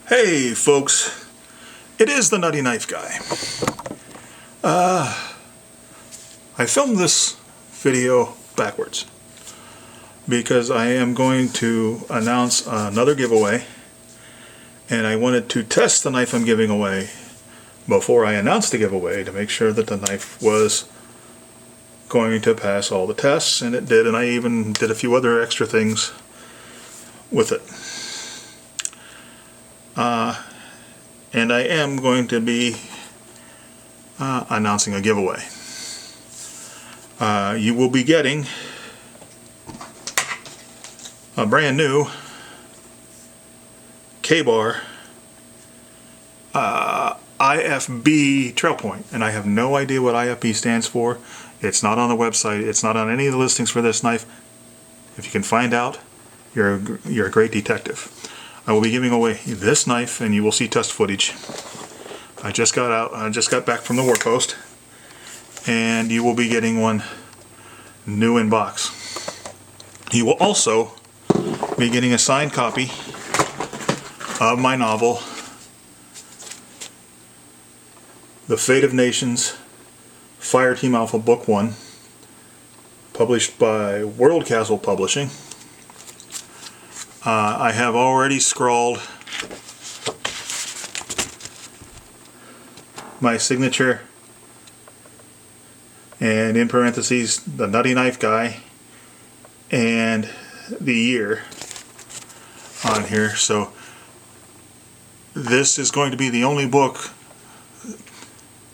Hey folks, it is the Nutty Knife Guy. I filmed this video backwards because I am going to announce another giveaway, and I wanted to test the knife I'm giving away before I announced the giveaway to make sure that the knife was going to pass all the tests, and it did, and I even did a few other extra things with it. And I am going to be announcing a giveaway. You will be getting a brand new K-Bar IFB trail point, and I have no idea what IFB stands for. It's not on the website. It's not on any of the listings for this knife. If you can find out, you're a great detective. I will be giving away this knife, and you will see test footage. I just got back from the war post, and you will be getting one new in box. You will also be getting a signed copy of my novel, The Fate of Nations, Fireteam Alpha Book 1, published by World Castle Publishing. I have already scrawled my signature, and in parentheses, the Nutty Knife Guy, and the year on here. So this is going to be the only book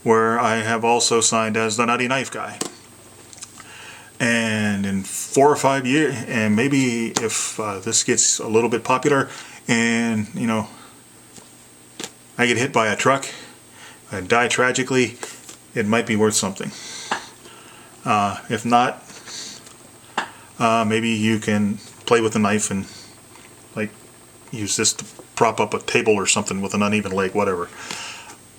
where I have also signed as the Nutty Knife Guy. And in 4 or 5 years, and maybe if this gets a little bit popular and, you know, I get hit by a truck and die tragically, it might be worth something. If not, maybe you can play with the knife and like use this to prop up a table or something with an uneven leg, whatever.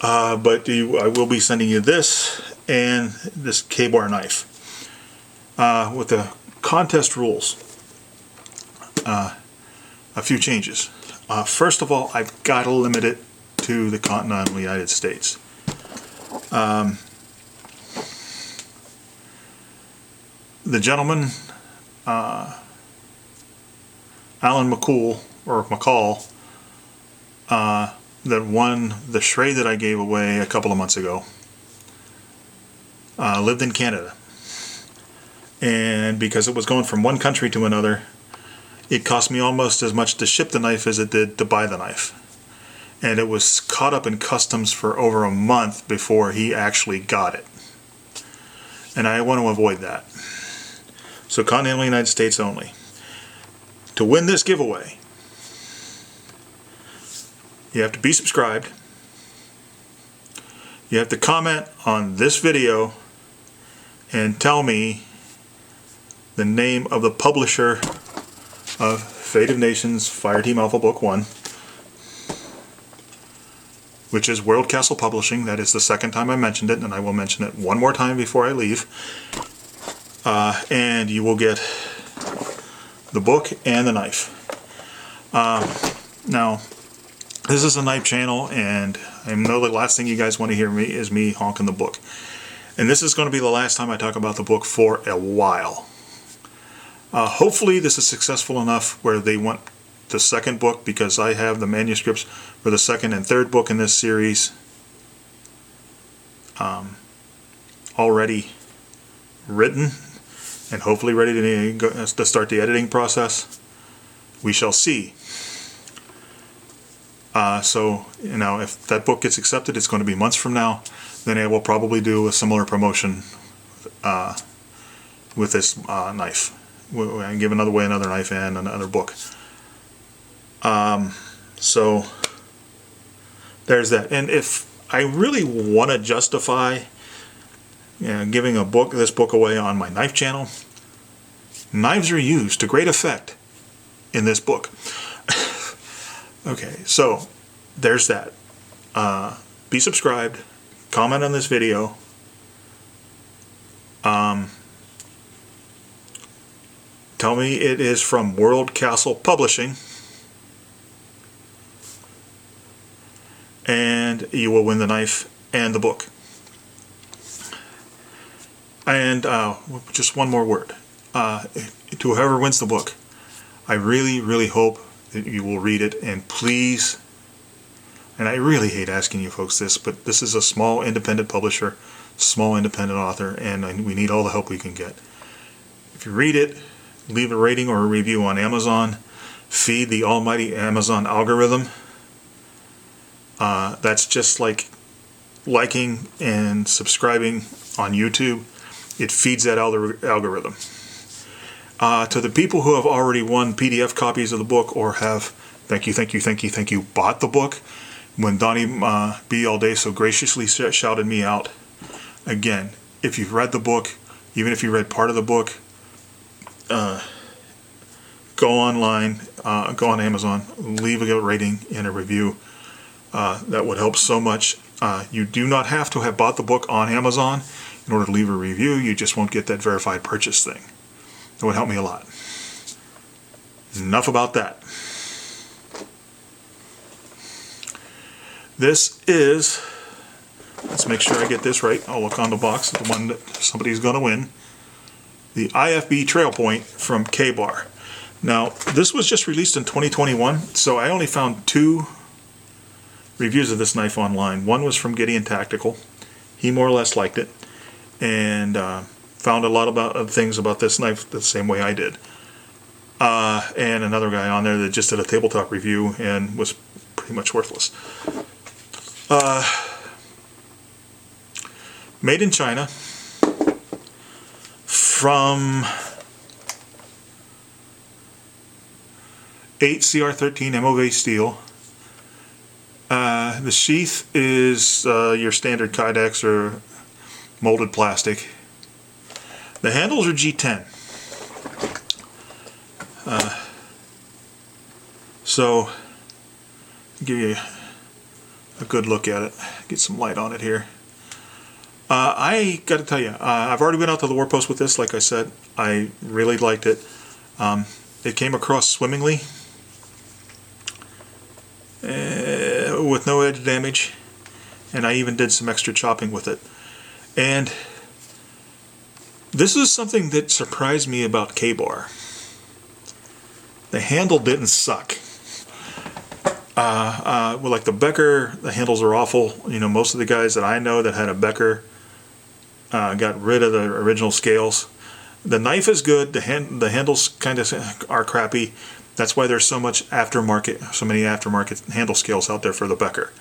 But I will be sending you this and this K-Bar knife. With the contest rules, a few changes. First of all, I've got to limit it to the continental United States. The gentleman, Alan McCall, that won the Schrade that I gave away a couple of months ago, lived in Canada. And because it was going from one country to another, it cost me almost as much to ship the knife as it did to buy the knife. And it was caught up in customs for over a month before he actually got it. And I want to avoid that. So continental United States only. To win this giveaway, you have to be subscribed. You have to comment on this video and tell me the name of the publisher of Fate of Nations Fireteam Alpha Book 1, which is World Castle Publishing. That is the second time I mentioned it, and I will mention it one more time before I leave. And you will get the book and the knife. Now, this is a knife channel, and I know the last thing you guys want to hear me is me honking the book. And this is going to be the last time I talk about the book for a while. Hopefully this is successful enough where they want the second book, because I have the manuscripts for the second and third book in this series already written and hopefully ready to start the editing process. We shall see. So, you know, if that book gets accepted, it's going to be months from now. Then I will probably do a similar promotion with this knife. And give another knife and another book. So there's that. And if I really want to justify giving this book away on my knife channel, knives are used to great effect in this book. Okay, so there's that. Be subscribed, comment on this video. Tell me it is from World Castle Publishing. and you will win the knife and the book. And just one more word. To whoever wins the book, I really, really hope that you will read it, and please, and I really hate asking you folks this, but this is a small independent publisher, small independent author, and we need all the help we can get. If you read it, leave a rating or a review on Amazon. Feed the almighty Amazon algorithm. That's just like liking and subscribing on YouTube. It feeds that algorithm. To the people who have already won PDF copies of the book or have, thank you, bought the book, when Donnie B. all day so graciously shouted me out. Again, if you've read the book, even if you read part of the book, go online, go on Amazon, leave a rating and a review. That would help so much. You do not have to have bought the book on Amazon in order to leave a review. You just won't get that verified purchase thing. That would help me a lot. Enough about that. This is, let's make sure I get this right. I'll look on the box, the one that somebody's going to win. The IFB Trail Point from K-Bar. Now, this was just released in 2021, so I only found 2 reviews of this knife online. One was from Gideon Tactical. He more or less liked it, and found a lot of things about this knife the same way I did. And another guy on there that just did a tabletop review and was pretty much worthless. Made in China from 8 CR13 MOV steel. The sheath is your standard Kydex or molded plastic. The handles are G10. So, I'll give you a good look at it. Get some light on it here. I got to tell you, I've already been out to the Warpost with this, like I said. I really liked it. It came across swimmingly, with no edge damage, and I even did some extra chopping with it. And this is something that surprised me about K-Bar. The handle didn't suck. Well, like the Becker, the handles are awful. You know, most of the guys that I know that had a Becker got rid of the original scales. The knife is good. The handles kind of are crappy. That's why there's so many aftermarket handle scales out there for the Becker.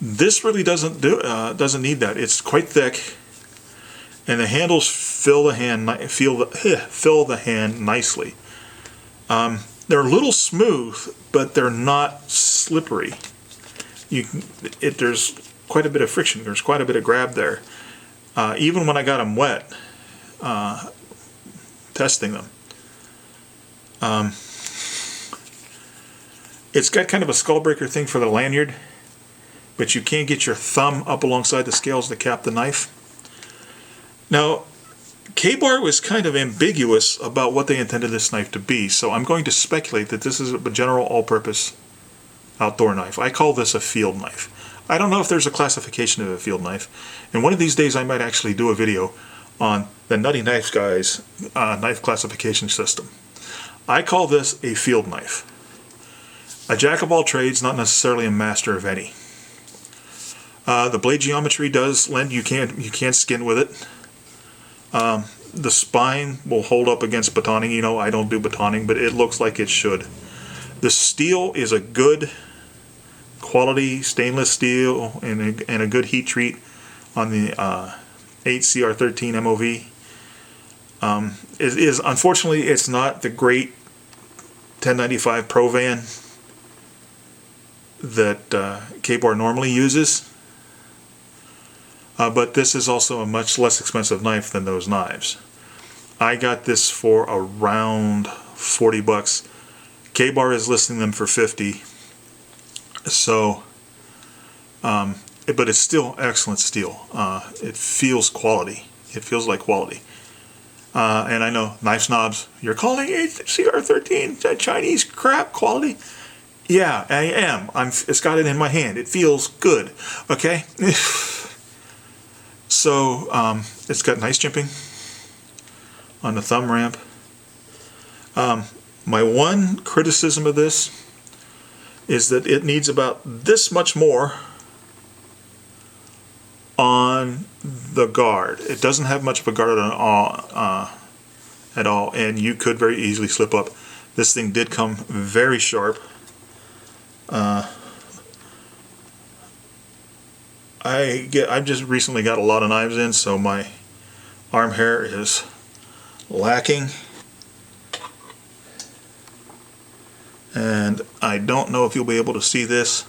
This really doesn't need that. It's quite thick, and the handles fill the hand nicely. They're a little smooth, but they're not slippery. There's quite a bit of friction. There's quite a bit of grab there. Even when I got them wet, testing them. It's got kind of a skull breaker thing for the lanyard, but you can't get your thumb up alongside the scales to cap the knife. Now, K-Bar was kind of ambiguous about what they intended this knife to be, so I'm going to speculate that this is a general all-purpose outdoor knife. I call this a field knife. I don't know if there's a classification of a field knife, and one of these days I might actually do a video on the Nutty Knife Guy's knife classification system. I call this a field knife. A jack of all trades, not necessarily a master of any. The blade geometry does lend, you can't skin with it. The spine will hold up against batoning. You know, I don't do batoning, but it looks like it should. The steel is a good quality stainless steel and a good heat treat on the 8 CR13 MOV. Unfortunately, it's not the great 1095 Pro Van that K-Bar normally uses. But this is also a much less expensive knife than those knives. I got this for around 40 bucks. K-Bar is listing them for 50. So, but it's still excellent steel. It feels quality. It feels like quality. And I know, knife snobs, you're calling 8 CR13 Chinese crap quality? Yeah, I am. It's got it in my hand. It feels good. Okay? So, it's got nice jimping on the thumb ramp. My one criticism of this is that it needs about this much more on the guard. It doesn't have much of a guard at all, and you could very easily slip up. This thing did come very sharp. I've just recently got a lot of knives in, so my arm hair is lacking. And I don't know if you'll be able to see this,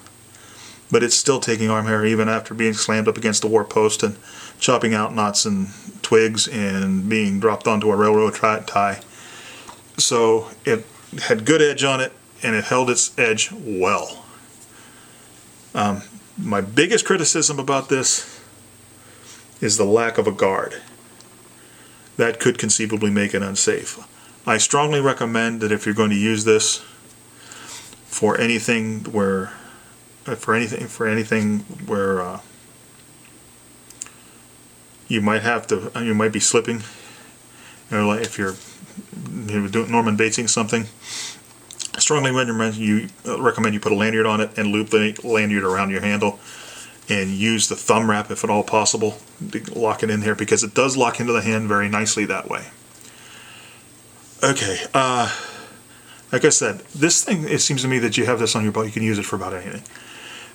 but it's still taking arm hair even after being slammed up against the warp post and chopping out knots and twigs and being dropped onto a railroad tie. So it had good edge on it, and it held its edge well. My biggest criticism about this is the lack of a guard. That could conceivably make it unsafe. I strongly recommend that if you're going to use this for anything where you might be slipping, like if you're doing Norman Batesing something, I strongly recommend you put a lanyard on it and loop the lanyard around your handle and use the thumb wrap if at all possible to lock it in here, because it does lock into the hand very nicely that way. Okay, like I said, this thing, it seems to me that you have this on your belt, you can use it for about anything.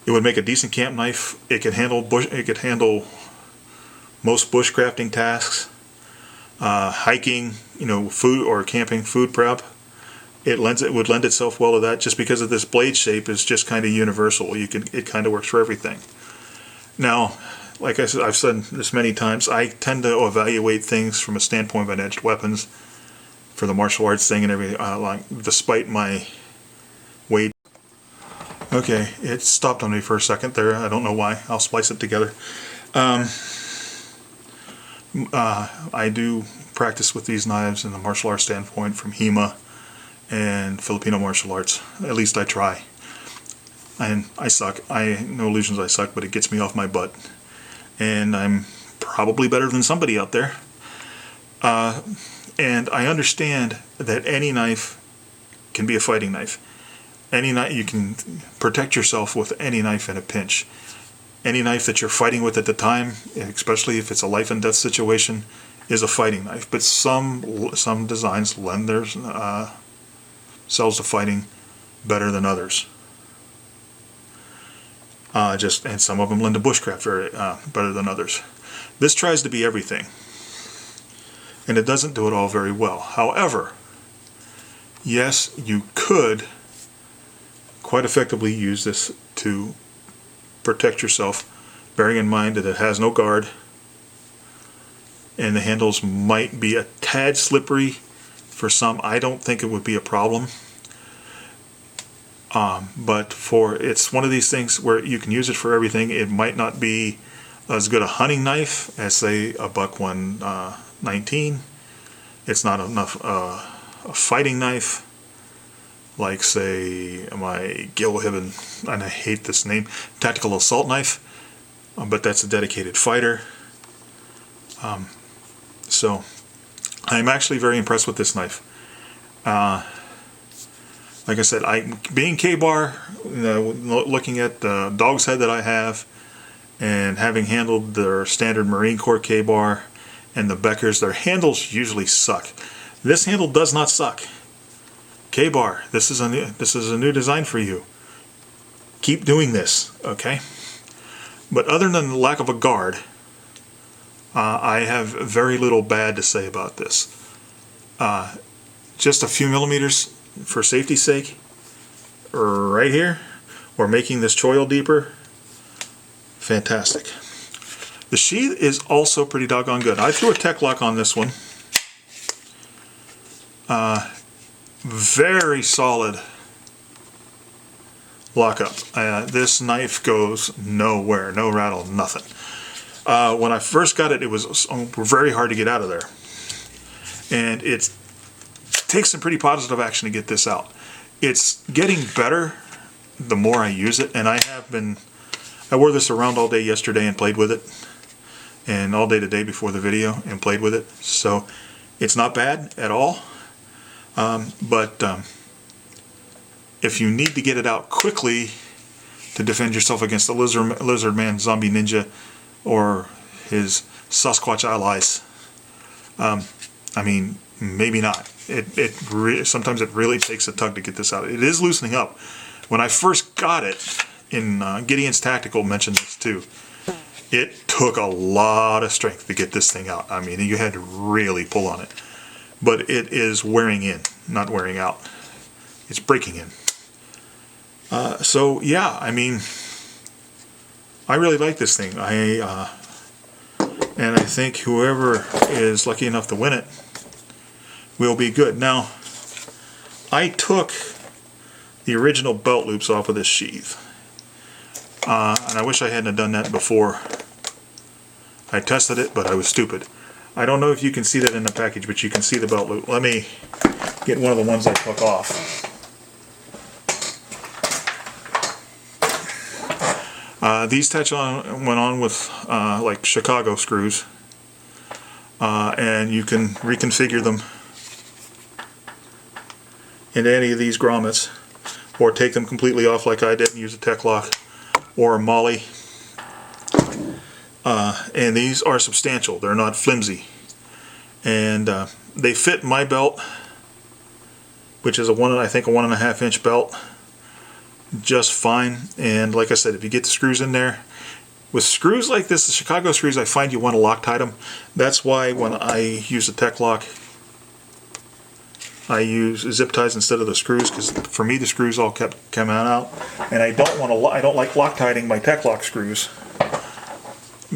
It would make a decent camp knife. It could handle most bushcrafting tasks, hiking, food or camping, food prep. It would lend itself well to that, just because of this blade shape is just kind of universal. It kind of works for everything. Now, like I said, I've said this many times, I tend to evaluate things from a standpoint of edged weapons for the martial arts thing and everything, despite my weight. Okay, it stopped on me for a second there. I don't know why. I'll splice it together. I do practice with these knives in the martial arts standpoint from HEMA and Filipino martial arts. At least I try. And I suck. No illusions, I suck, but it gets me off my butt. And I'm probably better than somebody out there. And I understand that any knife can be a fighting knife. Any knife, you can protect yourself with any knife in a pinch. Any knife that you're fighting with at the time, especially if it's a life and death situation, is a fighting knife. But some designs lend themselves to fighting better than others. And some of them lend to bushcraft better than others. This tries to be everything, and it doesn't do it all very well. However, yes, you could quite effectively use this to protect yourself, bearing in mind that it has no guard, and the handles might be a tad slippery for some. I don't think it would be a problem. But it's one of these things where you can use it for everything. It might not be as good a hunting knife as, say, a Buck 119. It's not enough a fighting knife like, say, my Gil Hibben, and I hate this name, tactical assault knife, but that's a dedicated fighter. So I'm actually very impressed with this knife. Like I said, being K-Bar, looking at the dog's head that I have, and having handled their standard Marine Corps K-Bar and the Beckers, their handles usually suck. This handle does not suck. K-Bar, this is a new design for you. Keep doing this, okay? But other than the lack of a guard, I have very little bad to say about this. Just a few millimeters for safety's sake, right here, or making this choil deeper, fantastic. The sheath is also pretty doggone good. I threw a tech lock on this one. Very solid lockup. This knife goes nowhere, no rattle, nothing. When I first got it, it was very hard to get out of there, and it takes some pretty positive action to get this out. It's getting better the more I use it, and I wore this around all day yesterday and played with it, and all day today before the video and played with it. So it's not bad at all, but if you need to get it out quickly to defend yourself against the lizard man, zombie ninja, or his Sasquatch allies, I mean, maybe not. Sometimes it really takes a tug to get this out. It is loosening up. When I first got it, in Gideon's Tactical mentioned this too, it took a lot of strength to get this thing out. I mean, you had to really pull on it. But it is wearing in, not wearing out. It's breaking in. So yeah, I mean, I really like this thing. And I think whoever is lucky enough to win it will be good. Now, I took the original belt loops off of this sheath. And I wish I hadn't done that before I tested it, but I was stupid. I don't know if you can see that in the package, but you can see the belt loop. Let me get one of the ones I took off. These went on with like Chicago screws, and you can reconfigure them into any of these grommets, or take them completely off like I did and use a tech lock or a molly. And these are substantial. They're not flimsy, and they fit my belt, which is I think a 1.5 inch belt, just fine. And like I said, if you get the screws in there, with screws like this, the Chicago screws, I find you want to Loctite them. That's why when I use a tech lock, I use zip ties instead of the screws, because for me the screws all come out, and I don't like Loctiting my tech lock screws,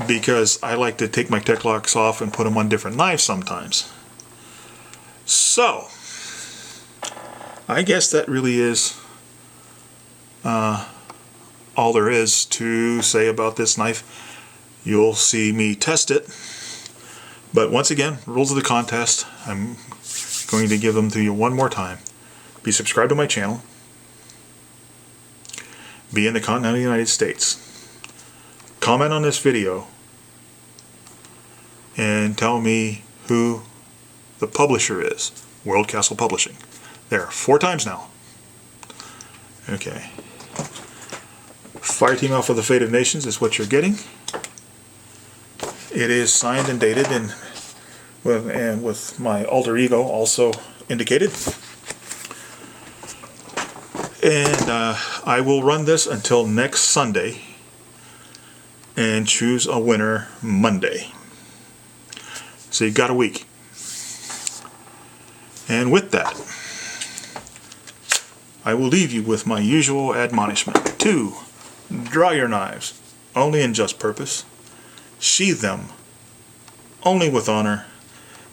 because I like to take my tech locks off and put them on different knives sometimes. So I guess that really is all there is to say about this knife. You'll see me test it, but once again, rules of the contest, I'm going to give them to you one more time. Be subscribed to my channel, be in the continental United States, comment on this video, and tell me who the publisher is. World Castle Publishing. There, 4 times now. Okay. Fireteam Alpha, the Fate of Nations is what you're getting. It is signed and dated, and with my alter ego also indicated. And I will run this until next Sunday and choose a winner Monday. So you've got a week. And with that, I will leave you with my usual admonishment to draw your knives only in just purpose, sheathe them only with honor,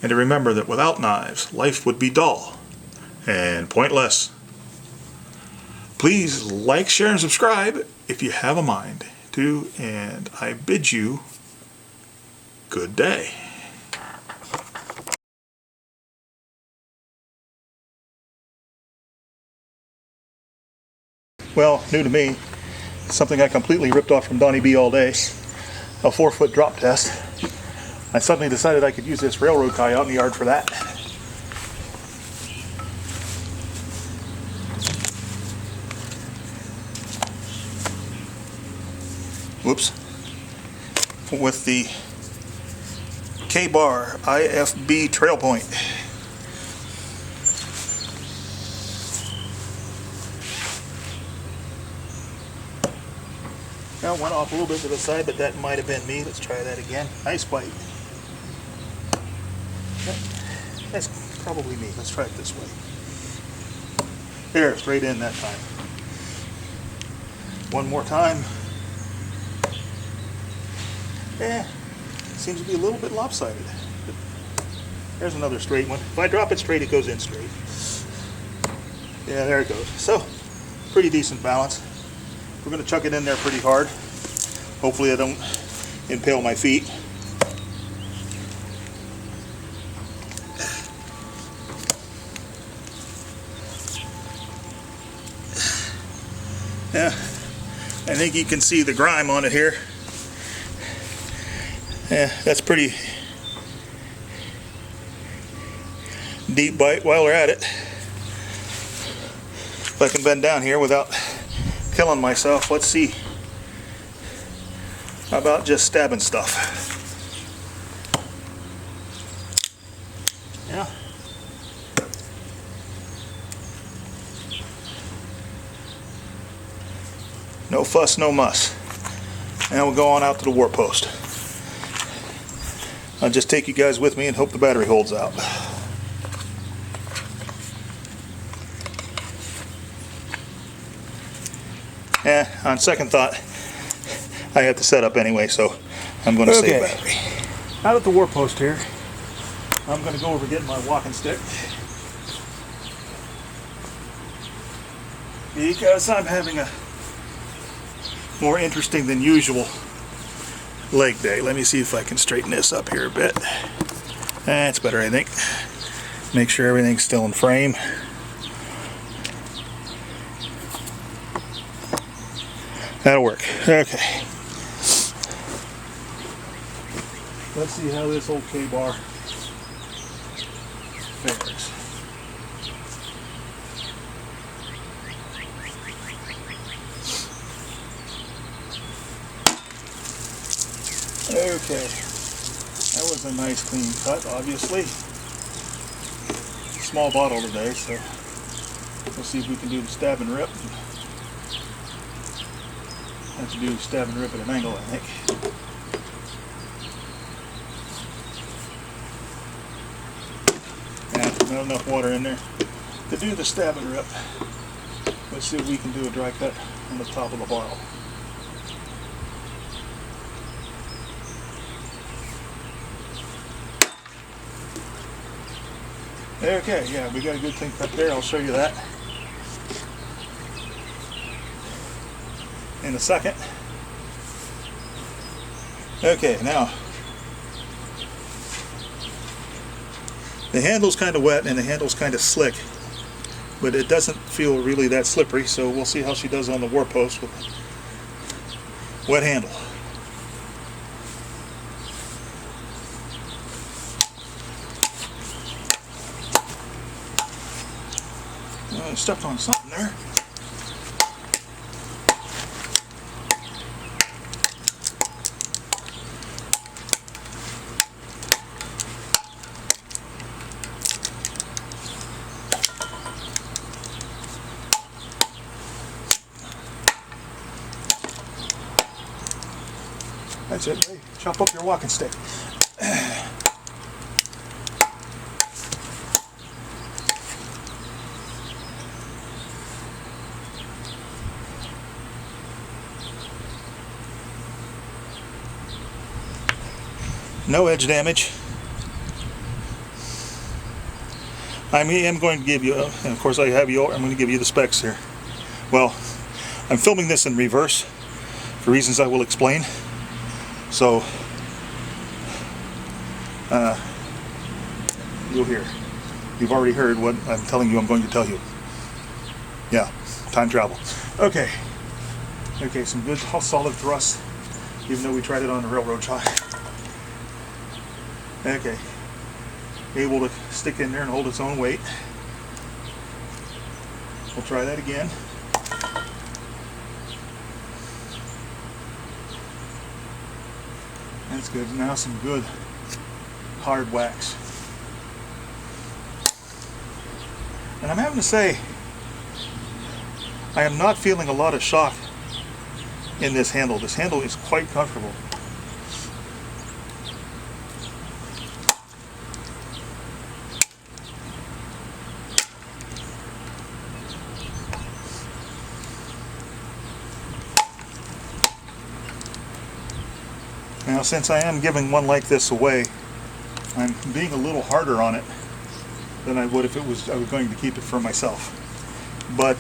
and to remember that without knives, life would be dull and pointless. Please like, share, and subscribe if you have a mind to, and I bid you good day. Well, new to me, something I completely ripped off from Donnie B all day, a 4-foot drop test. I suddenly decided I could use this railroad tie out in the yard for that. Whoops. With the K-bar IFB trail point. Now, went off a little bit to the side, but that might have been me. Let's try that again. Nice bite. Yep. That's probably me. Let's try it this way. There, straight in that time. One more time. Yeah, seems to be a little bit lopsided. But there's another straight one. If I drop it straight, it goes in straight. Yeah, there it goes. So, pretty decent balance. We're going to chuck it in there pretty hard. Hopefully I don't impale my feet. Yeah, I think you can see the grime on it here. Yeah, that's pretty deep bite while we're at it. If I can bend down here without killing myself, let's see. How about just stabbing stuff? Yeah. No fuss, no muss. And we'll go on out to the war post. I'll just take you guys with me and hope the battery holds out. On second thought, I have to set up anyway, so I'm going to save battery. Out at the war post here, I'm going to go over getting my walking stick. Because I'm having a more interesting than usual leg day. Let me see if I can straighten this up here a bit. That's better, I think. Make sure everything's still in frame. That'll work. Okay. Let's see how this old K-bar fares. Okay. That was a nice clean cut, obviously. Small bottle today, so we'll see if we can do the stab and rip. Have to do stab and rip at an angle, I think. Yeah, not enough water in there to do the stab and rip. Let's see if we can do a dry cut on the top of the bottle. Okay, yeah, we got a good clean cut there. I'll show you that in a second. Okay, now the handle's kind of wet and the handle's kind of slick, but it doesn't feel really that slippery, so we'll see how she does on the war post with a wet handle. I stepped on something there. That's it, Ray. Chop up your walking stick. No edge damage. I am going to give you, and of course I have you, I'm going to give you the specs here. Well, I'm filming this in reverse for reasons I will explain. So, you'll hear. You've already heard what I'm telling you I'm going to tell you. Yeah, time travel. Okay. Okay, some good solid thrust, even though we tried it on the railroad tie. Okay. Able to stick in there and hold its own weight. We'll try that again. That's good. Now some good hard wax. And I'm having to say, I am not feeling a lot of shock in this handle. This handle is quite comfortable. Now, since I am giving one like this away, I'm being a little harder on it than I would if I was going to keep it for myself. But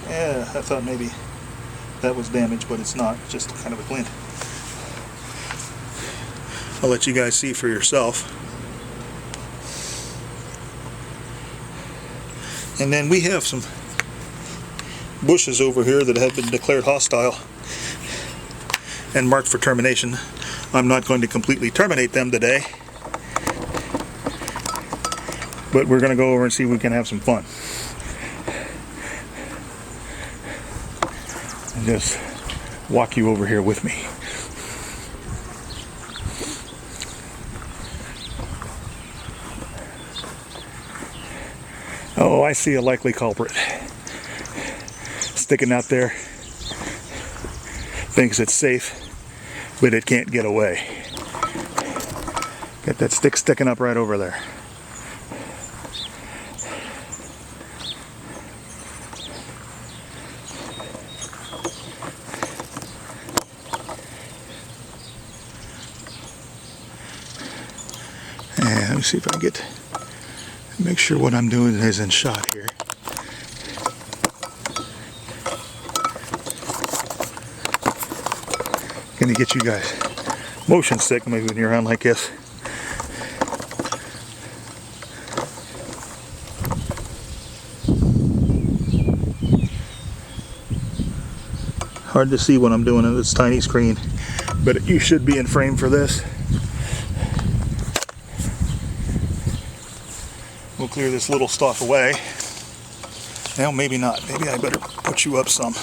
yeah, I thought maybe that was damaged, but it's not. It's just kind of a glint. I'll let you guys see for yourself. And then we have some bushes over here that have been declared hostile and marked for termination. I'm not going to completely terminate them today, but we're going to go over and see if we can have some fun. And just walk you over here with me. Oh, I see a likely culprit sticking out there. Thinks it's safe, but it can't get away. Got that stick sticking up right over there. And let me see if I can make sure what I'm doing is in shot here. Gonna get you guys motion sick maybe when you're around like this. Hard to see what I'm doing on this tiny screen, but you should be in frame for this. We'll clear this little stuff away. Well, maybe not. Maybe I better put you up some.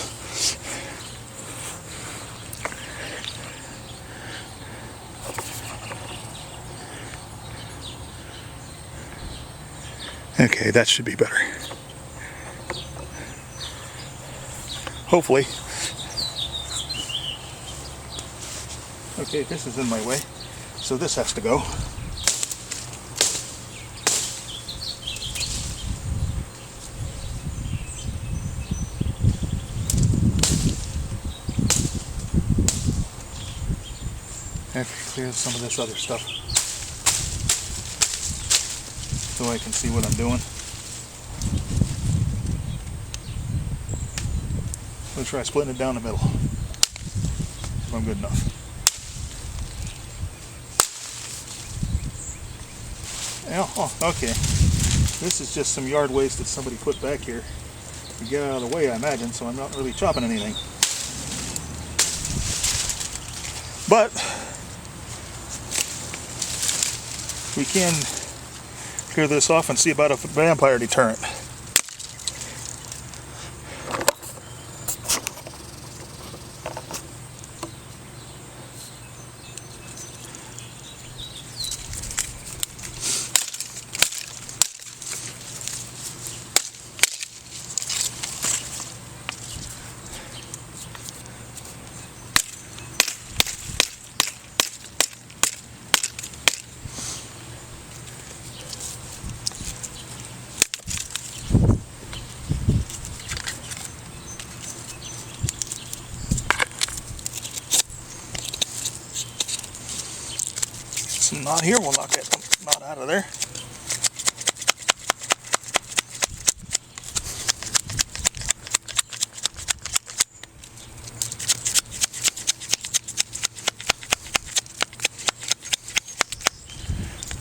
Okay, that should be better. Hopefully. Okay, this is in my way, so this has to go. I have to clear some of this other stuff so I can see what I'm doing. We'll try splitting it down the middle if I'm good enough. Oh, okay. This is just some yard waste that somebody put back here to get out of the way, I imagine, so I'm not really chopping anything. But we can clear this off and see about a vampire deterrent. Not here, we'll knock that knot out of there.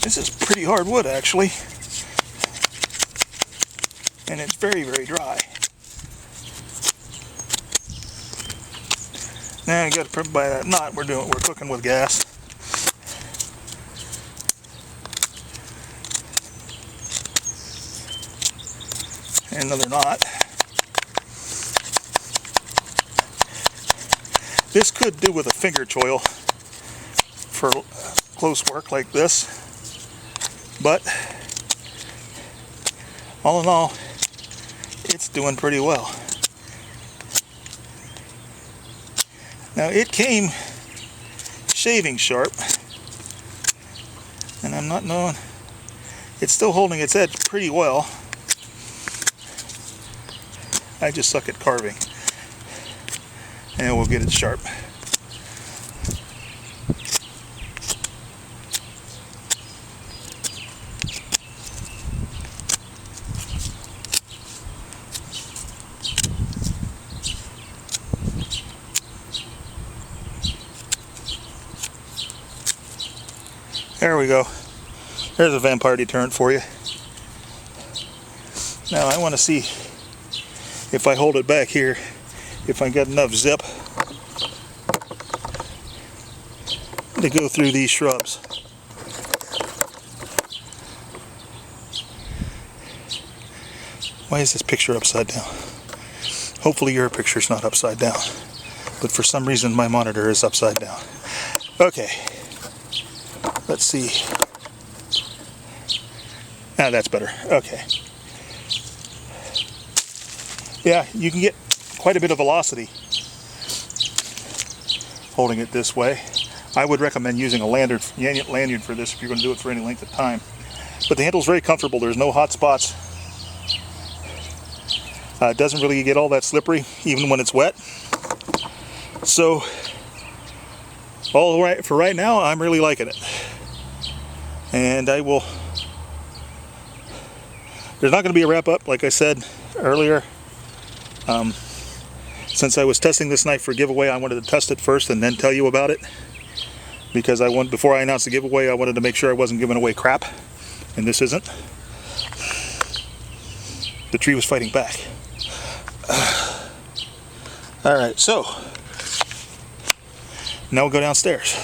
This is pretty hard wood actually, and it's very, very dry. Now you got to by that knot we're cooking with gas. Another knot. This could do with a finger choil for close work like this, but all in all, it's doing pretty well. Now it came shaving sharp, and I'm not knowing, it's still holding its edge pretty well. I just suck at carving, and we'll get it sharp. There we go. There's a vampire deterrent for you. Now I want to see if I hold it back here, if I got enough zip to go through these shrubs. Why is this picture upside down? Hopefully your picture's not upside down, but for some reason my monitor is upside down. Okay, let's see. Ah, that's better. Okay. Yeah, you can get quite a bit of velocity holding it this way. I would recommend using a lanyard for this if you're going to do it for any length of time. But the handle's very comfortable. There's no hot spots. It doesn't really get all that slippery, even when it's wet. So, all right for right now, I'm really liking it. And I will. There's not going to be a wrap up, like I said earlier. Since I was testing this knife for giveaway, I wanted to test it first and then tell you about it. Because before I announced the giveaway, I wanted to make sure I wasn't giving away crap, and this isn't. The tree was fighting back. All right, so now we'll go downstairs.